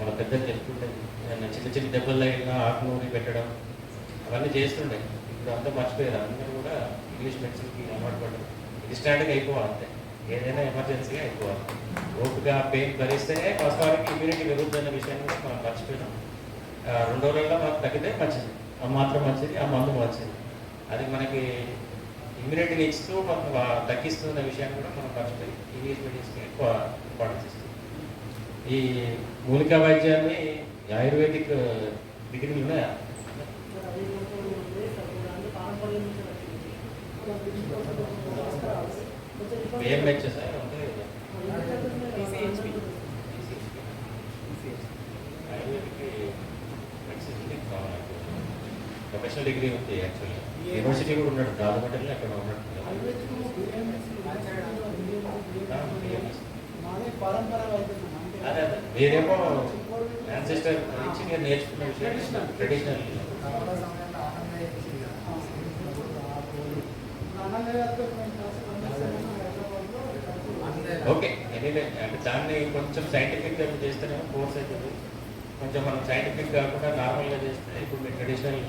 మన పెద్దలు చెప్తుండేది. చిన్న చిన్న దెబ్బలు తగిలిన ఆకు నూనె పెట్టడం అవన్నీ చేస్తుండే. ఇప్పుడు అంతా మర్చిపోయారు. అందరూ కూడా ఇంగ్లీష్ మెడిసిన్కి అలవాటు పడ్డారు. ఇన్స్టాంట్గా అయిపోవాలి, అంతే. ఏదైనా ఎమర్జెన్సీగా అయిపోవాలి. ఓపిక పెయిన్ భరిస్తేనే వాస్తవానికి ఇమ్యూనిటీ పెరుగుతున్న విషయాన్ని కూడా మనం మర్చిపోయినాం. 2 రోజుల్లో మనకు తగ్గితే మంచిది, ఆ మాత్రం మంచిది, ఆ మందు మంచిది. అది మనకి ఇమ్యూనిటీని ఇస్తూ మనకు తగ్గిస్తున్న విషయాన్ని కూడా మనం మర్చిపోయి ఇంగ్లీష్ మెడిసిన్కి ఎక్కువ ఇంపార్టెన్స్ ఇస్తుంది. ఈ మూలికా వైద్యాన్ని ఆయుర్వేదిక్ డిగ్రీలు ఉన్నాయా? బిఎంహెచ్ఎస్ ఉంటాయి కదా. ఆయుర్వేదిక్కి మెడిసిన్ కావాలి. ప్రొఫెషనల్ డిగ్రీ ఉంది యాక్చువల్గా. యూనివర్సిటీ కూడా ఉన్నాడు, రాజమండ్రిలో అక్కడ ఉన్నట్టు. అదే అదే వేరేమో యాన్సిస్టర్ నుంచి నేను నేర్చుకున్న విషయం ట్రెడిషనల్. ఓకే, ఎనీవే అంటే దాన్ని కొంచెం సైంటిఫిక్గా చేస్తేనేమో కోర్స్ అవుతుంది. కొంచెం మనం సైంటిఫిక్ కాకుండా నార్మల్గా చేస్తే ఇప్పుడు మీరు ట్రెడిషనల్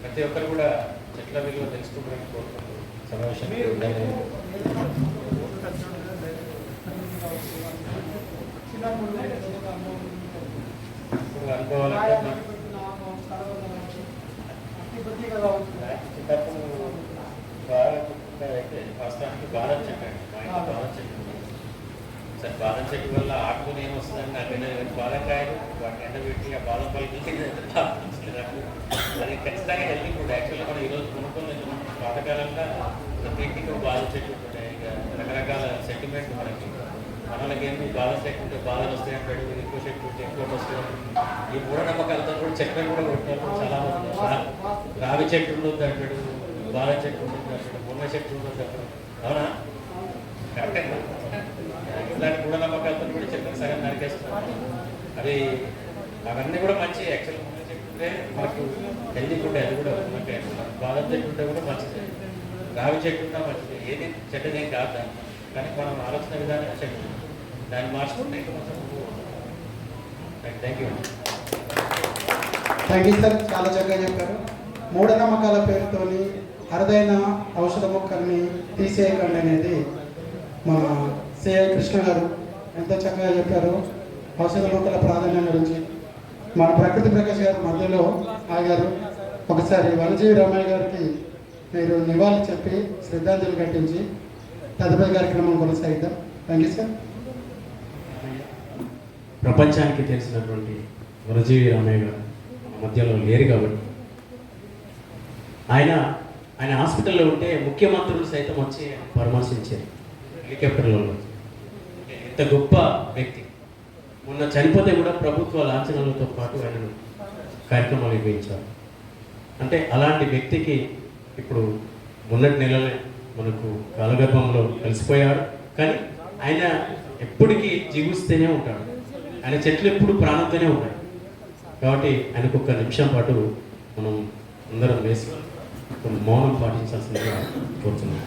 ప్రతి ఒక్కరు కూడా చెట్ల విలువ తెలుసుకుంటారని కోరుకుంటూ సమావేశం ఇప్పుడు అనుకోవాలంటే చిన్నప్పుడు బాగా గుర్తుండేదైతే వాస్తవానికి బాదం చెట్టు అండి. మా ఇంట్లో బాదం చెట్టు ఉంది. సరే, బాదం చెట్టు వల్ల ఆకుని ఏమొస్తుందని నాకు తెలియదు. బాదంకాయలు వాటిని ఎండబెట్టి ఆ బాదం పల్లి అది ఖచ్చితంగా హెల్తీ ఫుడ్. యాక్చువల్గా మనం ఈరోజు కొనుక్కొని పాతకాలంలో ప్రతి ఇంటికి బాదం చెట్టు ఉంటుంటాయి. ఇక రకరకాల సెంటిమెంట్ మనకి. మనకి ఏంటి బాదం చెట్టు ఉంటే బాధలు వస్తాయి అంటాడు, ఎక్కువ చెట్టు ఉంటే ఎక్కువ వస్తాయి. ఈ మూఢనమ్మకాలతో కూడా చెట్లను కూడా కొట్టినప్పుడు చాలా మంది రావి చెట్టు ఉండొద్దు అంటాడు, బాదం చెట్టు ఉంటుంది అంటాడు, మునగ చెట్టు ఉండొద్దు అంటాడు. అవునా? కరెక్టే. ఇలాంటి మూఢనమ్మకాలతో కూడా చెట్లను సగం నరికేస్తున్నారు. అవన్నీ కూడా మంచి. యాక్చువల్గా మునగ చెట్టు ఉంటే మనకు హెల్తీ ఫుడ్, అది కూడా మనకి బాదం చెట్టు ఉంటే కూడా మంచిది, రావి చెట్టు ఉన్నా మంచిది. ఏది చెట్టుదేం కాదు, కానీ మనం ఆలోచన విధానం చెట్టు దాన్ని మార్చుకుంటే ఇంకా కొంచెం thank you. Thank you sir, చాలా చక్కగా చెప్పారు. మూఢనమ్మకాల పేరుతోని అరుదైన ఔషధ మొక్కల్ని తీసేయకండి అనేది మన సిఐ కృష్ణ గారు ఎంత చక్కగా చెప్పారు ఔషధ మొక్కల ప్రాధాన్యం గురించి. మన ప్రకృతి ప్రకాష్ గారు మధ్యలో ఆగారు. ఒకసారి వనజీవి రామయ్య గారికి మీరు నివాళి చెప్పి శ్రద్ధాంజలి ఘటించి తదుపరి కార్యక్రమం కొనసాగిద్దాం. Thank you sir. ప్రపంచానికి తెలిసినటువంటి వనజీవి రామయ్య గారు మన మధ్యలో లేరు కాబట్టి ఆయన హాస్పిటల్లో ఉంటే ముఖ్యమంత్రులు సైతం వచ్చి పరామర్శించారు హెలికాప్టర్లో. ఎంత గొప్ప వ్యక్తి. మొన్న చనిపోతే కూడా ప్రభుత్వ లాంఛనాలతో పాటు ఆయనను కార్యక్రమాలు నిర్వహించారు. అంటే అలాంటి వ్యక్తికి ఇప్పుడు మొన్నటి నెలలే మనకు కాలగర్భంలో కలిసిపోయారు. కానీ ఆయన ఎప్పటికీ జీవిస్తూనే ఉంటాడు. ఆయన చెట్లు ఎప్పుడు ప్రాణంతోనే ఉంటాయి. కాబట్టి ఆయనకు ఒక నిమిషం పాటు మనం అందరం వేసి మౌనం పాటించాల్సిందిగా కోరుతున్నాం.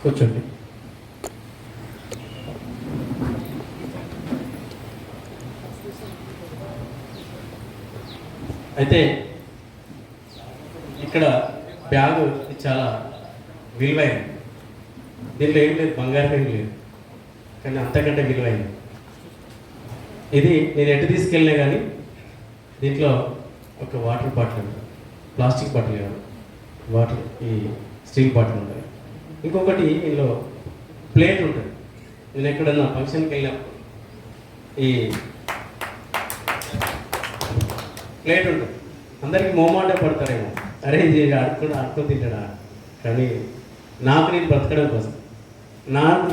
కూర్చోండి. అయితే ఇక్కడ బ్యాగు చాలా విలువైనది. దీంట్లో ఏం లేదు, బంగారం ఏం లేదు, కానీ అంతకంటే విలువైనది. ఇది నేను ఎటు తీసుకెళ్ళినా కానీ దీంట్లో ఒక వాటర్ బాటిల్, ప్లాస్టిక్ బాటిల్ కాదు, వాటర్ ఈ స్టీల్ బాటిల్ ఉంటుంది. ఇంకొకటి ఇందులో ప్లేట్ ఉంటుంది. నేను ఎక్కడన్నా ఫంక్షన్కి వెళ్ళినప్పుడు ఈ ప్లేట్ ఉంటుంది. అందరికీ మోమాట పడతారేమో, అరే ఇది ఆడుకొని తింటాడా. కానీ నాకు నేను బ్రతకడం కోసం,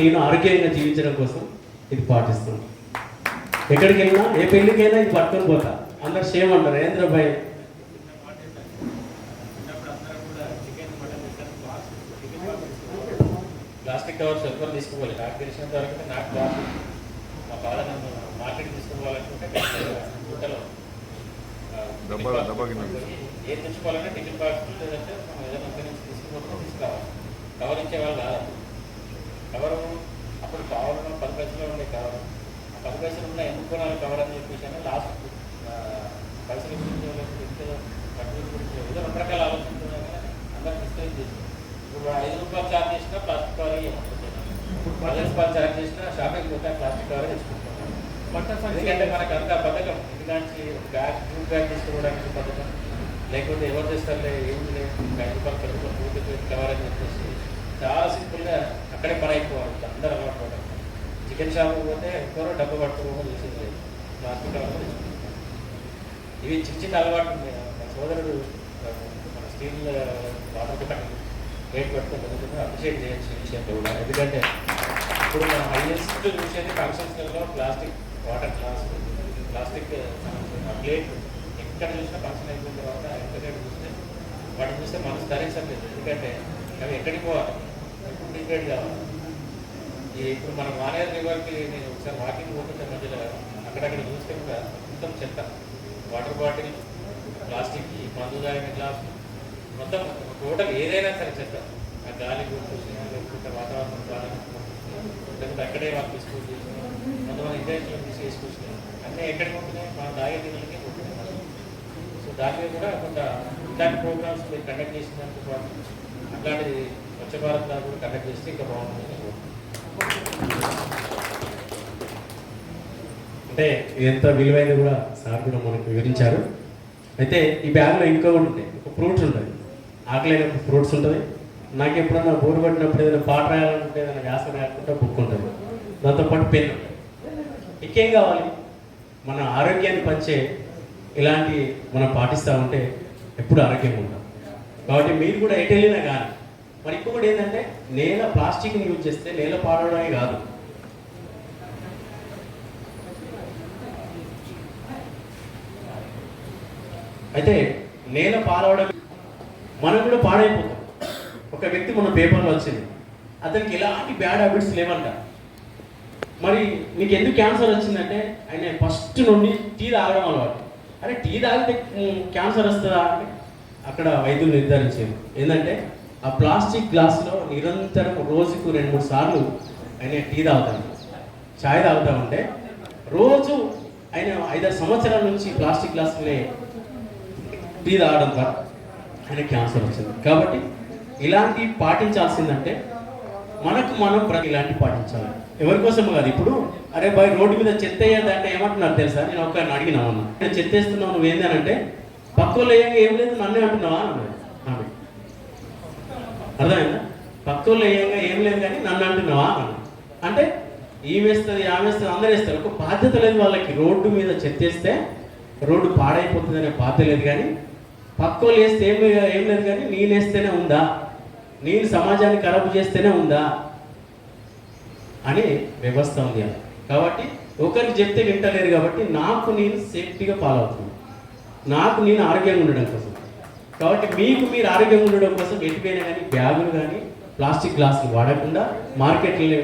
నేను ఆరోగ్యంగా జీవించడం కోసం ఇది పాటిస్తాను. ఎక్కడికి వెళ్ళినా ఏ పెళ్ళికైనా ఇది పట్టుకొని పోతా. అందరు సేమ్ అంటారు, ఏంద్రబాయ్ ప్లాస్టిక్ కవర్స్ ఎవరు తీసుకోవాలి. నాకు తెలిసినంత వరకు నాకు ప్లాస్టిక్ మా బాధ నన్ను మార్కెట్ తీసుకోవాలనుకుంటే గుట్టలో ఏం తెచ్చుకోవాలంటే టిఫిన్ బాక్స్ లేదంటే మనం ఏదైనా ఒక నుంచి తీసుకురావాలి. కవర్ ఇచ్చేవాళ్ళు కాదు. కవరు అప్పుడు కావాలన్నా 10 పైసలు ఉండే కవర్. 10 పైసలు ఉన్న ఎందుకు కొనాలి కవర్ అని చెప్పేసి లాస్ట్ పైసలు గురించి కట్టుబడి గురించి ఏదో 2 రకాల ఆలోచనలు అందరూ డిస్కస్ చేసి ఇప్పుడు 5 రూపాయలు ఛార్జ్ చేసినా ప్లాస్టిక్ కవర్ ఇప్పుడు 10 రూపాయలు ఛార్జ్ చేసినా షాపింగ్ పోతే ప్లాస్టిక్ కవర్ తెచ్చుకుంటాం. ఎందుకంటే మనకు అంత పథకం ఎందుకంటే బ్యాగ్ జూట్ బ్యాగ్ తీసుకోవడానికి పథకం, లేకపోతే ఎవరు తెస్తారులే ఏమి లేదు 5 రూపాయలు 10 రూపాయలు పూర్తి కవర్ అని చెప్పేసి చాలా సింపుల్గా అక్కడే పని అయిపోవాలి. అందరూ అలవాటు పడతారు. చికెన్ షాప్ పోతే ఎవరో డబ్బు పట్టుకోవడం చేసేది లేదు, ప్లాస్టిక్ కవర్ తెచ్చుకుంటాం. ఇవి చిన్న చిన్న అలవాటు ఉన్నాయి. మన సోదరుడు మన స్టీల్ వాటర్ బాటిల్ రేట్ పట్టుకొని అప్రిషియేట్ చేయొచ్చు ఈ విషయంలో కూడా. ఎందుకంటే ఇప్పుడు మనం హైయెస్ట్ చూసేది ఫంక్షన్స్లో plastic water glass, plastic plate ఎక్కడ చూసినా ఫంక్షన్ అయిపోయిన తర్వాత ఎక్కడ చూస్తే వాటిని చూస్తే మనసు ధరించలేదు. ఎందుకంటే అవి ఎక్కడికి పోవాలి, ఎప్పుడు డిగ్రేడ్ కావాలి. ఇప్పుడు మనం మానేర్ రివర్కి నేను ఒకసారి వాకింగ్ పోతుంటే మధ్యలో అక్కడక్కడ చూస్తే కూడా మొత్తం చెత్త, వాటర్ బాటిల్, ప్లాస్టిక్, మందు తాగిన గ్లాస్, మొత్తం టోటల్ ఏదైనా సరే చెత్త. ఆ గాలి గుర్తొచ్చింది, లేకపోతే వాతావరణం గాలి లేకపోతే అక్కడే వాళ్ళు తీసుకొచ్చి కొంతమంది ఇండస్ట్రీలో తీసుకొచ్చినాయి అన్నీ ఎక్కడికి ఉంటున్నాయి, మనం తాగే నీళ్ళకి ఉంటున్నాయి. సో దాని మీద కూడా కొంత ఇలాంటి ప్రోగ్రామ్స్ మీరు కండక్ట్ చేసినందుకు పాటు అట్లాంటిది స్వచ్ఛ భారత్ లాగా కూడా కండక్ట్ చేస్తే ఇంకా బాగుంటుంది. అంటే ఎంత విలువైనది కూడా సార్ కూడా మనకు వివరించారు. అయితే ఈ బ్యాగ్లో ఇంకొకటి ఉంటాయి, ఒక ఫ్రూట్స్ ఉంటుంది, ఆకలేనప్పుడు ఫ్రూట్స్ ఉంటుంది. నాకు ఎప్పుడన్నా బోరు పట్టినప్పుడు ఏదైనా పాట రాయాలంటే ఏదైనా వ్యాసం రాయాలంటే బుక్ ఉంటుంది, దాంతోపాటు పెన్ ఉంటుంది. ఇంకేం కావాలి? మన ఆరోగ్యాన్ని పంచే ఇలాంటి మనం పాటిస్తూ ఉంటే ఎప్పుడు ఆరోగ్యంగా ఉంటాం. కాబట్టి మీరు కూడా ఎటు వెళ్ళినా కానీ మరి ఇంకొకటి ఏంటంటే నేల ప్లాస్టిక్ని యూజ్ చేస్తే నేల పాడడమే కాదు, అయితే నేల పాడవడం మనం కూడా పాడైపోతాం. ఒక వ్యక్తి మన పేపర్లో వచ్చింది, అతనికి ఎలాంటి బ్యాడ్ హ్యాబిట్స్ లేవంట. మరి నీకు ఎందుకు క్యాన్సర్ వచ్చిందంటే ఆయన ఫస్ట్ నుండి టీ తాగడం అలవాటు. అరే టీ తాగితే క్యాన్సర్ వస్తుందా అంటే అక్కడ వైద్యులు నిర్ధారించారు ఏంటంటే ఆ ప్లాస్టిక్ గ్లాసులో నిరంతరం రోజుకు 2-3 సార్లు ఆయన టీ తాగుతాడు, ఛాయ్ తాగుతా ఉంటే రోజు ఆయన 5-6 సంవత్సరాల నుంచి ప్లాస్టిక్ గ్లాసులే టీ తాగడం ద్వారా ఆయన క్యాన్సర్ వచ్చింది. కాబట్టి ఇలాంటివి పాటించాల్సిందంటే మనకు మనం ఇలాంటివి పాటించాలి, ఎవరి కోసం కాదు. ఇప్పుడు అరే బాయ్ రోడ్డు మీద చెత్త వేయద్దంటే ఏమంటున్నారు తెలుసా, నేను ఒకరిని అడిగినామన్నా, నేను చెత్త వేస్తున్నావు నువ్వు ఏంది అని అంటే పక్కలో ఏం లేదు నన్నే అంటున్నావా అన్నాడు ఆమె. అర్థమైందా? పక్కలో ఏం లేదు కానీ నన్ను అంటున్నావా అన్నాడు. అంటే ఈమె వేస్తుంది ఆమె వేస్తుంది అందరూ వేస్తారు, ఒక బాధ్యత లేదు వాళ్ళకి. రోడ్డు మీద చెత్త వేస్తే రోడ్డు పాడైపోతుంది అనే బాధ్యత లేదు, కానీ పక్కలు వేస్తే ఏం లేదు కానీ నేను వేస్తేనే ఉందా, నేను సమాజాన్ని ఖరాబు చేస్తేనే ఉందా అనే వ్యవస్థ ఉంది. కాబట్టి ఒకరికి చెప్తే వింటలేరు, కాబట్టి నాకు నేను సేఫ్టీగా ఫాలో అవుతున్నాను, నాకు నేను ఆరోగ్యంగా ఉండడం కోసం. కాబట్టి మీకు మీరు ఆరోగ్యంగా ఉండడం కోసం ఎటుపోయినా కానీ బ్యాగులు కానీ ప్లాస్టిక్ గ్లాసులు వాడకుండా మార్కెట్లో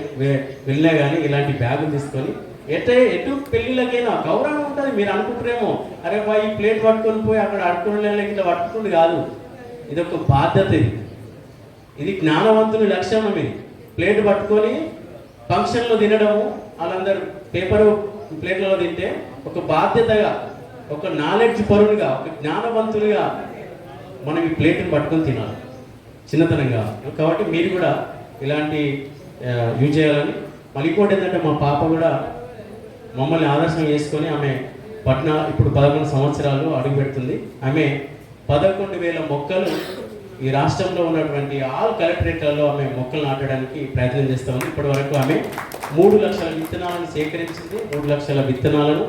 వెళ్ళినా కానీ ఇలాంటి బ్యాగులు తీసుకొని ఎటు పెళ్ళిళ్ళకైనా గౌరవం ఉంటుంది. మీరు అనుకుంటారేమో అరే బాయ్ ఈ ప్లేట్ పట్టుకొని పోయి అక్కడ అడుకునే ఇట్లా పట్టుకుంది కాదు, ఇది ఒక బాధ్యత, ఇది జ్ఞానవంతుని లక్షణం. ఇది ప్లేట్ పట్టుకొని ఫంక్షన్లో తినడము, వాళ్ళందరూ పేపరు ప్లేట్లలో తింటే ఒక బాధ్యతగా, ఒక నాలెడ్జ్ పరునిగా, ఒక జ్ఞానవంతునిగా మనం ఈ ప్లేట్ని పట్టుకొని తినాలి చిన్నతనంగా. కాబట్టి మీరు కూడా ఇలాంటి యూజ్ చేయాలని. మళ్ళీ ఇంకోటి ఏంటంటే మా పాప కూడా మమ్మల్ని ఆదర్శం చేసుకొని ఆమె ఇప్పుడు 11 సంవత్సరాలు అడుగు పెడుతుంది. ఆమె 11,000 మొక్కలు ఈ రాష్ట్రంలో ఉన్నటువంటి ఆల్ కలెక్టరేట్లలో ఆమె మొక్కలు నాటడానికి ప్రయత్నం చేస్తూ ఉంది. ఇప్పటి వరకు ఆమె 3 లక్షల విత్తనాలను సేకరించింది, 3 లక్షల విత్తనాలను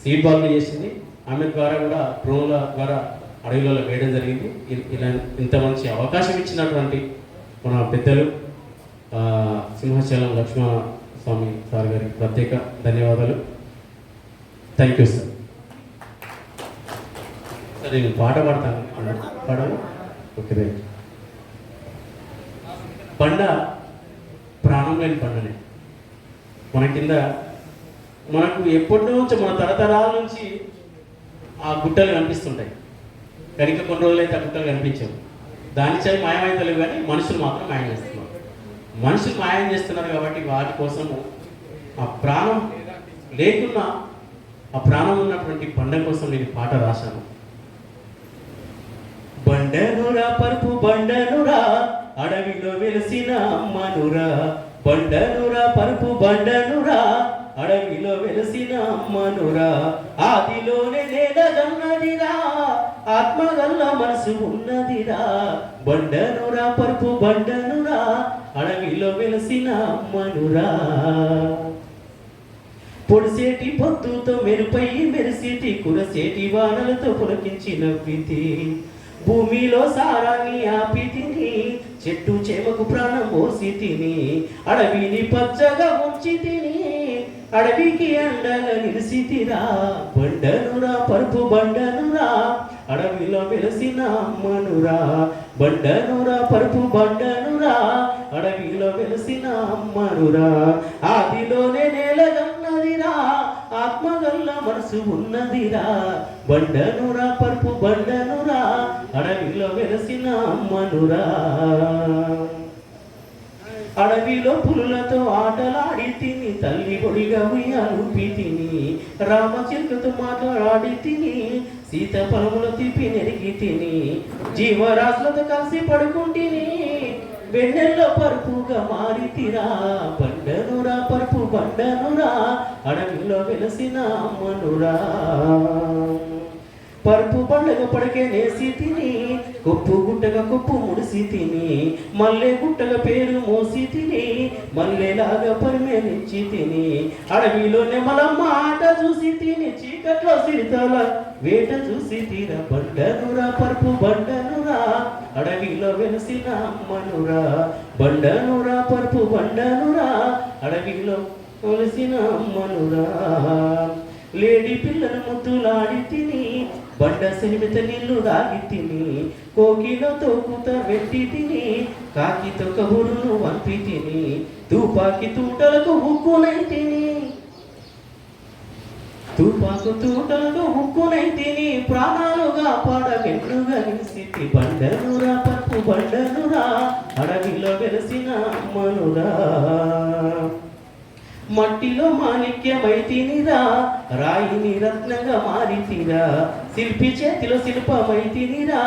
సీడ్ బాల్లు చేసింది. ఆమె ద్వారా కూడా డ్రోన్ల ద్వారా అడవులలో వేయడం జరిగింది. ఇలా ఇంత మంచి అవకాశం ఇచ్చినటువంటి మన పెద్దలు సింహాచలం లక్ష్మణ స్వామి సార్ గారికి ప్రత్యేక ధన్యవాదాలు. Thank you sir. సార్ నేను పాట పాడతాను, పాడాలి. Okay right. బండ ప్రాణం లేని బండనే మన కింద మనకు ఎప్పటి నుంచో మన తరతరాల నుంచి ఆ గుట్టలు కనిపిస్తుంటాయి, కనుక కొన్ని రోజులైతే ఆ గుట్టలు కనిపించవు. దాని చేయి మాయమైతలేవు, కానీ మనుషులు మాత్రం మాయం చేస్తున్నారు. మనుషులు మాయం చేస్తున్నారు కాబట్టి వాటి కోసము ఆ ప్రాణం లేకున్నా ఆ ప్రాణం ఉన్నటువంటి బండ కోసం నేను పాట రాశాను. బండనురా పరుపు బండనురా అడవిలో వెలిసిన అమ్మనురా, బండనురా పరుపు బండనురా అడవిలో వెలిసిన అమ్మనురా, ఆదిలోనే నేలగన్నదిరా ఆత్మగల్ల మనసు ఉన్నదిరా, బండనురా పరుపు బండనురా అడవిలో వెలిసిన అమ్మనురా, పొడిసేటి పొద్దుతో మెరుపై మెరిసేటి కురసేటి వానలతో పులకించి నవ్వితి, భూమిలో సారాన్ని ఆపి తిని చెట్టు చేమకు ప్రాణం పోసి తిని, అడవిని పచ్చగా ఉంచి తిని అడవికి అండగా నిలిసితిరా, బండనురా పరుపు బండనురా అడవిలో వెలిసిన అమ్మనురా, బండనురా పరుపు బండనురా అడవిలో వెలిసిన అమ్మనురా, ఆదిలోనే నేలగన్నదిరా ఆత్మగల్ల మనసు ఉన్నదిరా, బండనురా పరుపు బండనురా అడవిలో వెలిసిన అమ్మనురా, అడవిలో పులులతో ఆటలాడి తిని తల్లి ఒడిగా ఉయ్యాలుపి తిని, రామచిలుకతో మాట్లాడి తిని సీత పొలములు తిప్పి నెరిగి తిని, జీవరాశులతో కలిసి పడుకుంటిని వెన్నెల్లో పరుపుగా మారితిరా, బండనురా పరుపు బండనురా అడవిలో వెలసిన అమ్మనురా, పరుపు బండగ పడకే నేసి తిని కొప్పు గుట్టగా కొప్పు ముడిసి తిని మల్లె గుట్టగా పేరు మోసి తిని మల్లెలాగా పరిమేలించి తిని అడవిలోనే మలమ్మ ఆట చూసి తిని చీకట్లో సిరితల వేట చూసి తీర బండనురా పరుపు బండనురా అడవిలో వెలిసిన అమ్మనురా బండనురా పరుపు బండనురా అడవిలో వెలిసిన అమ్మనురా లేడి పిల్లలు ముద్దులాడి తిని బండ సెలిమిత నీళ్లు దాగి తిని కోకిలతో కూత వెట్టి తిని కాకితో కబురును వంపి తిని తుపాకి తూటలకు హుక్కునై తిని తుపాకు తూటలకు హుక్కునై తిని ప్రాణాలుగా పాడగెండుగా నిలిసి బండనురా పప్పు బండనురా అడవిలో వెలసిన అమ్మనురా మట్టిలో మాణిక్యమై తినిరా రాయిని రత్నంగా మారితిరా శిల్పి చేతిలో శిల్పమై తినిరా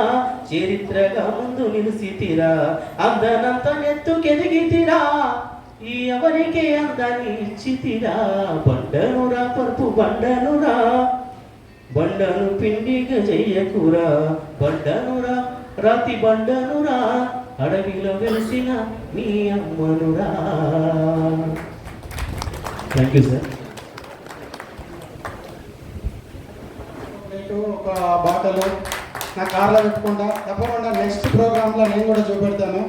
చరిత్రగా ముందు నిలిసితిరా అందనంత నెత్తుకెదిగితిరా ఈ ఎవరికి అందాన్ని ఇచ్చితిరా బండనురా పరుపు బండనురా బండను పిండిగా చెయ్యకురా బండనురా రాతి బండనురా అడవిలో వెలిసిన మీ అమ్మనురా. Thank you sir. ఒక బాటలు నా కార్లో పెట్టుకుంటా తప్పకుండా నెక్స్ట్ ప్రోగ్రాంలో నేను కూడా చూపెడతాను.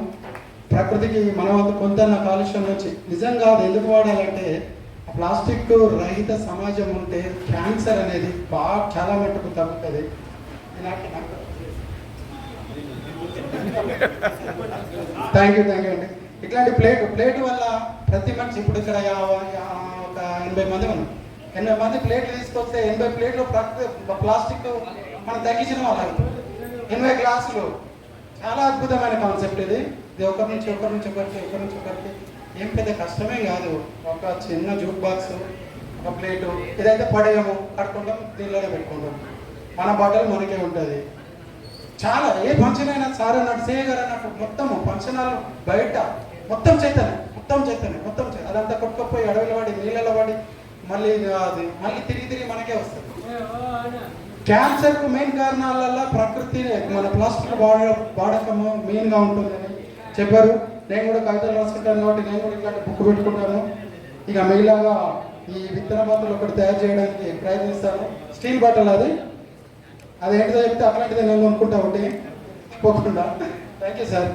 ప్రకృతికి మన వంతు కొంత కాలుష్యం నుంచి నిజంగా అది ఎందుకు వాడాలంటే ప్లాస్టిక్ రహిత సమాజం ఉంటే క్యాన్సర్ అనేది బాగా చాలా మట్టుకు తగ్గుతుంది. థ్యాంక్ యూ అండి. ఇట్లాంటి ప్లేట్ వల్ల ప్రతి మనిషి ఇప్పుడు ఇక్కడ ఒక 80 మంది ఉన్నాం. 80 మంది ప్లేట్లు తీసుకొస్తే 80 ప్లేట్లు ప్లాస్టిక్ మనం తగ్గించిన వాళ్ళం. 80 గ్లాసులు చాలా అద్భుతమైన కాన్సెప్ట్ ఇది. ఒకరి నుంచి ఒకరికి ఏం పెద్ద కష్టమే కాదు. ఒక చిన్న జూట్ బాక్స్, ఒక ప్లేటు, ఇదైతే పడేయము, కట్టుకుంటాం, దీనిలోనే పెట్టుకుంటాం. మన బట్టలు మనకే ఉంటుంది. చాలా ఏ ఫంక్షన్ అయినా సార్ అన్నట్టు సేయ గారు అన్నట్టు మొత్తము ఫంక్షన్ హాల్ బయట మొత్తం చేతనే అదంతా కొట్టుకపోయి అడవిలో పడి నీళ్ళలో పడి మళ్ళీ తిరిగి మనకే వస్తుంది. క్యాన్సర్కు మెయిన్ కారణాలలో ప్రకృతి మన ప్లాస్టిక్ వాడకము మెయిన్గా ఉంటుందని చెప్పారు. నేను కూడా కవితలు రాసుకుంటాను కాబట్టి నేను కూడా ఇట్లాంటి బుక్ పెట్టుకుంటాను. ఇక మిగిలిగా ఈ విత్తన బాటలు ఒకటి తయారు చేయడానికి ప్రయత్నిస్తాను. స్టీల్ బాటలు అదేంటిదో చెప్తే అట్లాంటిదే నేను కొనుక్కుంటా ఒకటి పోకుండా. Thank you sir.